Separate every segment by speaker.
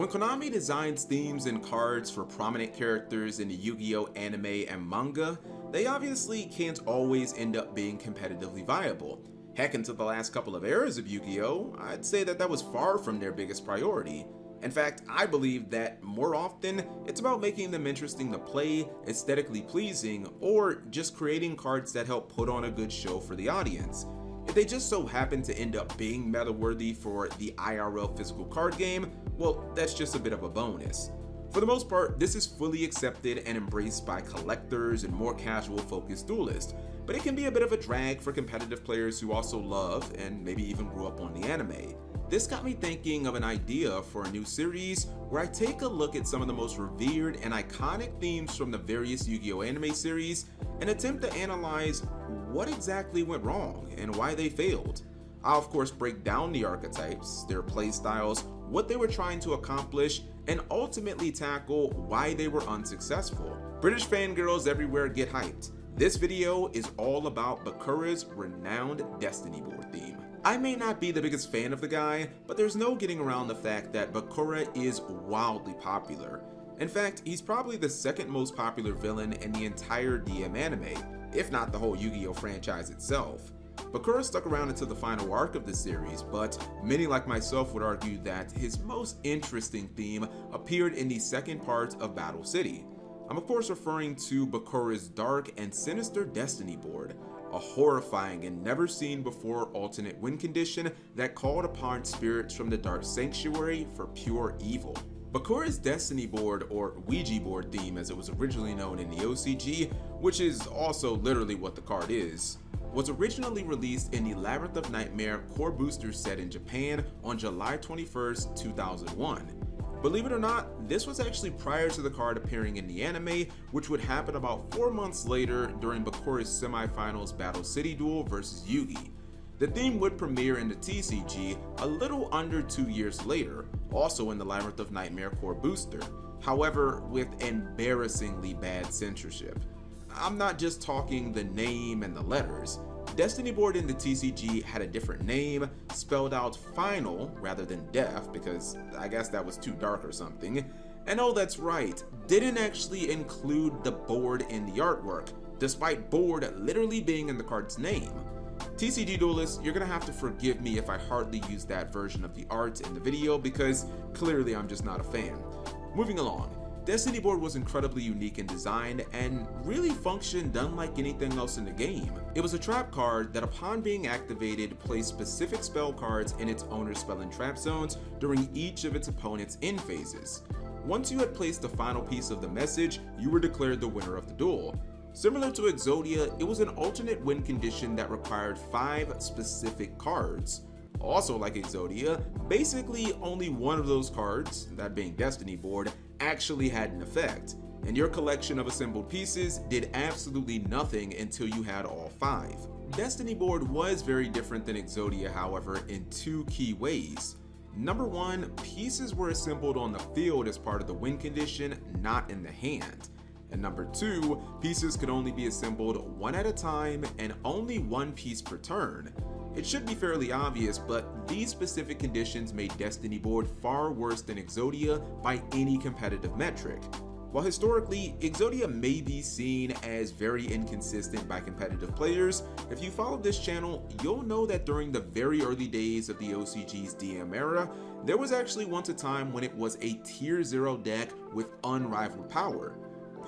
Speaker 1: When Konami designs themes and cards for prominent characters in the Yu-Gi-Oh anime and manga, they obviously can't always end up being competitively viable. Heck, into the last couple of eras of Yu-Gi-Oh, I'd say that was far from their biggest priority. In fact, I believe that more often, it's about making them interesting to play, aesthetically pleasing, or just creating cards that help put on a good show for the audience. If they just so happen to end up being meta-worthy for the IRL physical card game, well, that's just a bit of a bonus. For the most part, this is fully accepted and embraced by collectors and more casual focused duelists, but it can be a bit of a drag for competitive players who also love and maybe even grew up on the anime. This got me thinking of an idea for a new series where I take a look at some of the most revered and iconic themes from the various Yu-Gi-Oh anime series and attempt to analyze what exactly went wrong and why they failed. I'll of course break down the archetypes, their playstyles, what they were trying to accomplish, and ultimately tackle why they were unsuccessful. British fangirls everywhere get hyped. This video is all about Bakura's renowned Destiny board theme. I may not be the biggest fan of the guy, but there's no getting around the fact that Bakura is wildly popular. In fact, he's probably the second most popular villain in the entire DM anime, if not the whole Yu-Gi-Oh franchise itself. Bakura stuck around until the final arc of the series, but many like myself would argue that his most interesting theme appeared in the second part of Battle City. I'm of course referring to Bakura's dark and sinister Destiny board, a horrifying and never seen before alternate win condition that called upon spirits from the Dark Sanctuary for pure evil. Bakura's Destiny board, or Ouija board theme as it was originally known in the OCG, which is also literally what the card is, was originally released in the Labyrinth of Nightmare Core Booster set in Japan on July 21st, 2001. Believe it or not, this was actually prior to the card appearing in the anime, which would happen about 4 months later during Bakura's semifinals Battle City Duel vs Yugi. The theme would premiere in the TCG a little under 2 years later, also in the Labyrinth of Nightmare Core Booster, however with embarrassingly bad censorship. I'm not just talking the name and the letters. Destiny board in the TCG had a different name, spelled out final rather than deaf because I guess that was too dark or something. And oh, that's right, didn't actually include the board in the artwork, despite board literally being in the card's name. TCG duelists, you're gonna have to forgive me if I hardly use that version of the art in the video because clearly I'm just not a fan. Moving along. Destiny board was incredibly unique in design and really functioned unlike anything else in the game. It was a trap card that upon being activated placed specific spell cards in its owner's spell and trap zones during each of its opponent's end phases. Once you had placed the final piece of the message, you were declared the winner of the duel. Similar to Exodia, it was an alternate win condition that required 5 specific cards. Also like Exodia, basically only one of those cards, that being Destiny board, actually had an effect, and your collection of assembled pieces did absolutely nothing until you had all 5. Destiny board was very different than Exodia, however, in 2 key ways. Number 1, pieces were assembled on the field as part of the win condition, not in the hand. And number 2, pieces could only be assembled one at a time and only 1 piece per turn. It should be fairly obvious, but these specific conditions made Destiny board far worse than Exodia by any competitive metric. While historically, Exodia may be seen as very inconsistent by competitive players, if you follow this channel, you'll know that during the very early days of the OCG's DM era, there was actually once a time when it was a tier 0 deck with unrivaled power.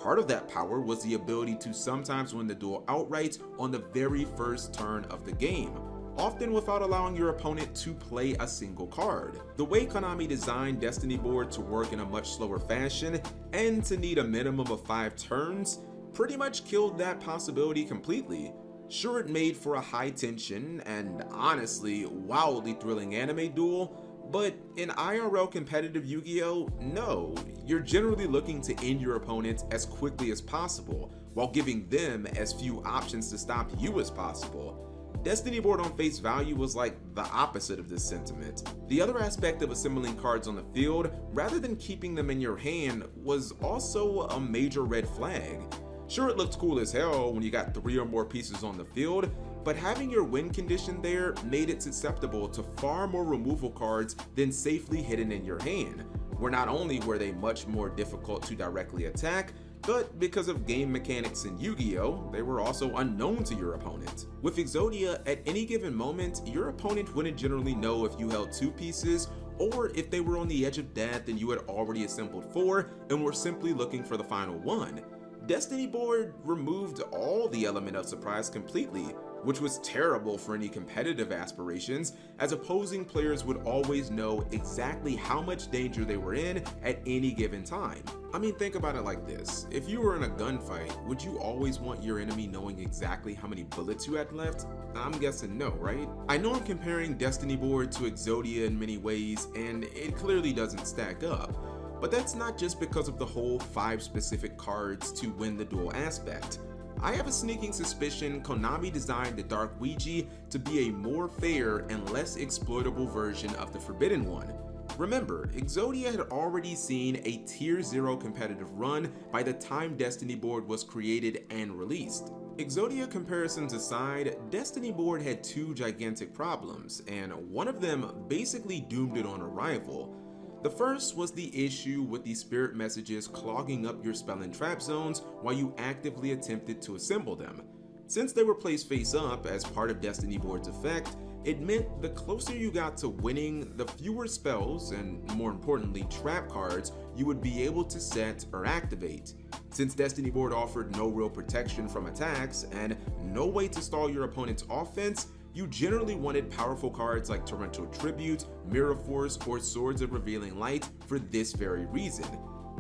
Speaker 1: Part of that power was the ability to sometimes win the duel outright on the very first turn of the game, often without allowing your opponent to play a single card. The way Konami designed Destiny board to work in a much slower fashion and to need a minimum of 5 turns pretty much killed that possibility completely. Sure, it made for a high tension and honestly wildly thrilling anime duel, but in IRL competitive Yu-Gi-Oh, no, you're generally looking to end your opponent as quickly as possible while giving them as few options to stop you as possible. Destiny board on face value was like the opposite of this sentiment. The other aspect of assembling cards on the field, rather than keeping them in your hand, was also a major red flag. Sure, it looked cool as hell when you got 3 or more pieces on the field, but having your win condition there made it susceptible to far more removal cards than safely hidden in your hand, where not only were they much more difficult to directly attack, but because of game mechanics in Yu-Gi-Oh!, they were also unknown to your opponent. With Exodia, at any given moment, your opponent wouldn't generally know if you held 2 pieces, or if they were on the edge of death and you had already assembled 4 and were simply looking for the final one. Destiny Board removed all the element of surprise completely, which was terrible for any competitive aspirations, as opposing players would always know exactly how much danger they were in at any given time. I mean, think about it like this. If you were in a gunfight, would you always want your enemy knowing exactly how many bullets you had left? I'm guessing no, right? I know I'm comparing Destiny Board to Exodia in many ways, and it clearly doesn't stack up. But that's not just because of the whole 5 specific cards to win the duel aspect. I have a sneaking suspicion Konami designed the Dark Ouija to be a more fair and less exploitable version of the Forbidden One. Remember, Exodia had already seen a Tier 0 competitive run by the time Destiny Board was created and released. Exodia comparisons aside, Destiny Board had 2 gigantic problems, and one of them basically doomed it on arrival. The first was the issue with the spirit messages clogging up your spell and trap zones while you actively attempted to assemble them. Since they were placed face up as part of Destiny Board's effect, it meant the closer you got to winning, the fewer spells, and more importantly trap cards, you would be able to set or activate. Since Destiny Board offered no real protection from attacks and no way to stall your opponent's offense, you generally wanted powerful cards like Torrential Tribute, Mirror Force, or Swords of Revealing Light for this very reason.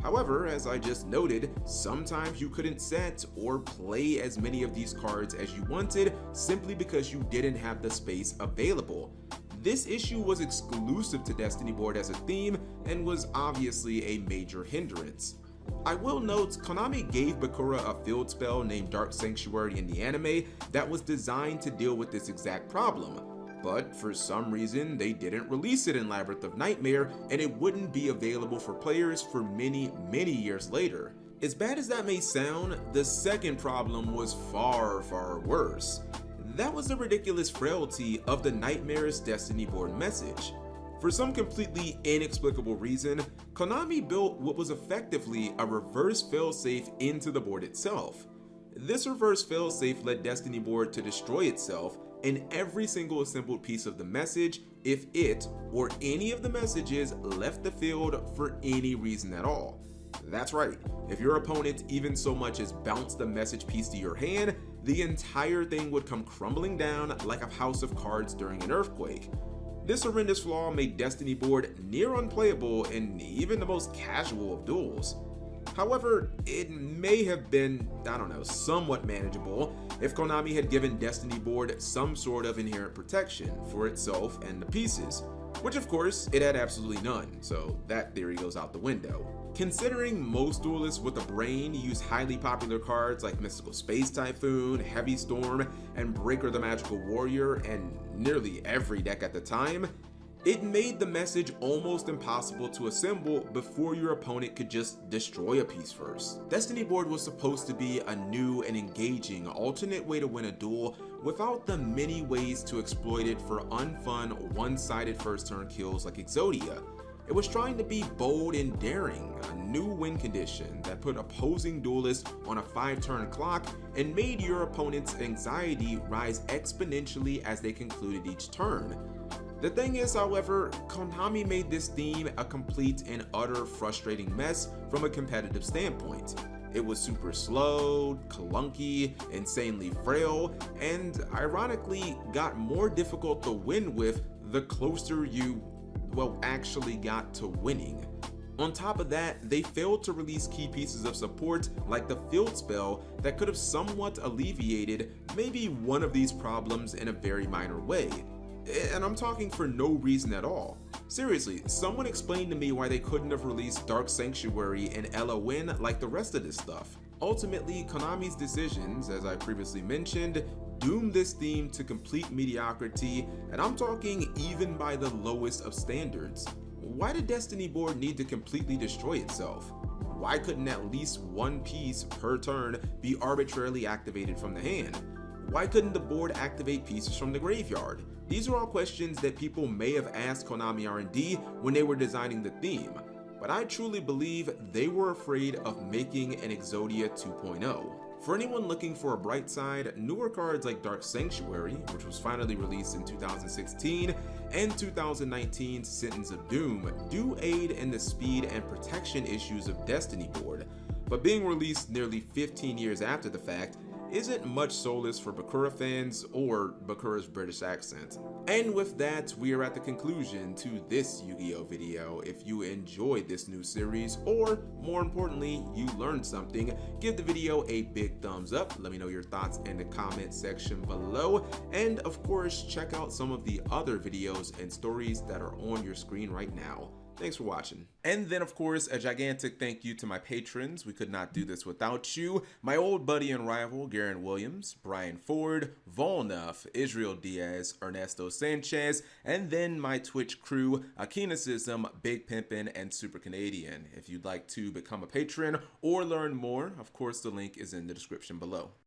Speaker 1: However, as I just noted, sometimes you couldn't set or play as many of these cards as you wanted simply because you didn't have the space available. This issue was exclusive to Destiny Board as a theme and was obviously a major hindrance. I will note, Konami gave Bakura a field spell named Dark Sanctuary in the anime that was designed to deal with this exact problem, but for some reason they didn't release it in Labyrinth of Nightmare, and it wouldn't be available for players for many years later. As bad as that may sound, the second problem was far worse. That was the ridiculous frailty of the Nightmare's Destiny Board message. For some completely inexplicable reason, Konami built what was effectively a reverse failsafe into the board itself. This reverse failsafe led Destiny Board to destroy itself and every single assembled piece of the message if it or any of the messages left the field for any reason at all. That's right, if your opponent even so much as bounced the message piece to your hand, the entire thing would come crumbling down like a house of cards during an earthquake. This horrendous flaw made Destiny Board near unplayable in even the most casual of duels. However, it may have been, somewhat manageable if Konami had given Destiny Board some sort of inherent protection for itself and the pieces, which of course it had absolutely none, so that theory goes out the window. Considering most duelists with a brain use highly popular cards like Mystical Space Typhoon, Heavy Storm, and Breaker the Magical Warrior, and nearly every deck at the time, it made the message almost impossible to assemble before your opponent could just destroy a piece first. Destiny Board was supposed to be a new and engaging alternate way to win a duel without the many ways to exploit it for unfun, one-sided first turn kills like Exodia. It was trying to be bold and daring, a new win condition that put opposing duelists on a 5-turn clock and made your opponent's anxiety rise exponentially as they concluded each turn. The thing is, however, Konami made this theme a complete and utter frustrating mess from a competitive standpoint. It was super slow, clunky, insanely frail, and ironically got more difficult to win with the closer you actually got to winning. On top of that, they failed to release key pieces of support like the field spell that could have somewhat alleviated maybe one of these problems in a very minor way. And I'm talking for no reason at all. Seriously, someone explain to me why they couldn't have released Dark Sanctuary and LON like the rest of this stuff. Ultimately, Konami's decisions, as I previously mentioned, doomed this theme to complete mediocrity, and I'm talking even by the lowest of standards. Why did Destiny Board need to completely destroy itself? Why couldn't at least one piece per turn be arbitrarily activated from the hand? Why couldn't the board activate pieces from the graveyard? These are all questions that people may have asked Konami R&D when they were designing the theme. but I truly believe they were afraid of making an Exodia 2.0. For anyone looking for a bright side, newer cards like Dark Sanctuary, which was finally released in 2016, and 2019's Sentence of Doom do aid in the speed and protection issues of Destiny board, but being released nearly 15 years after the fact isn't much solace for Bakura fans or Bakura's British accent. And with that, we are at the conclusion to this Yu-Gi-Oh video. If you enjoyed this new series, or more importantly, you learned something, give the video a big thumbs up. Let me know your thoughts in the comment section below. And of course, check out some of the other videos and stories that are on your screen right now. Thanks for watching. And then, of course, a gigantic thank you to my patrons. We could not do this without you. My old buddy and rival, Garen Williams, Brian Ford, Volnuff, Israel Diaz, Ernesto Sanchez, and then my Twitch crew, Akinasism, Big Pimpin', and Super Canadian. If you'd like to become a patron or learn more, of course, the link is in the description below.